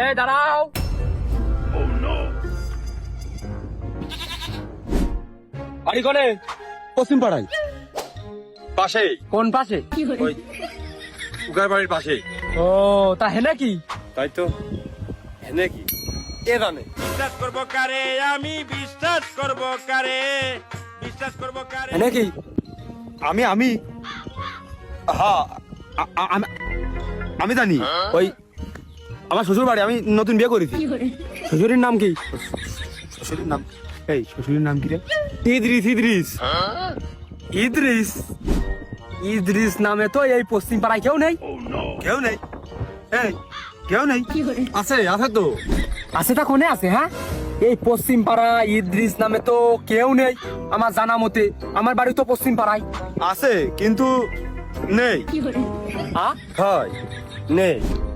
এই দাঁড়াও। বাড়ি কোনে? পশ্চিম পাড়ায়। পাশে। কোন পাশে? ওই উগার বাড়ির পাশে। ও তা হেনে কি? তাই তো। এনে কি কে জানে? বিশ্বাস করব কারে, আমি বিশ্বাস করব কারে, বিশ্বাস করব কারে। হেনে কি? আমি হ্যাঁ আমি জানি। ওই আমার শ্বশুর বাড়ি, আমি নতুন বিয়ে করেছি। শ্বশুরের নাম কি? শ্বশুরের নাম শ্বশুরের নাম কি রে? ইদ্রিস। ইদ্রিস ইদ্রিস নামে তো এই পশ্চিম পাড়ায় কেউ নেই। কেউ নেই? কেউ নেই? আছে তো। আছে তা কোনে আছে? হ্যাঁ, এই পশ্চিম পাড়া ইদ্রিস নামে তো কেউ নেই আমার জানা মতে। আমার বাড়ি তো পশ্চিম পাড়ায়। আছে কিন্তু নেই। হ্যাঁ, হয় নেই।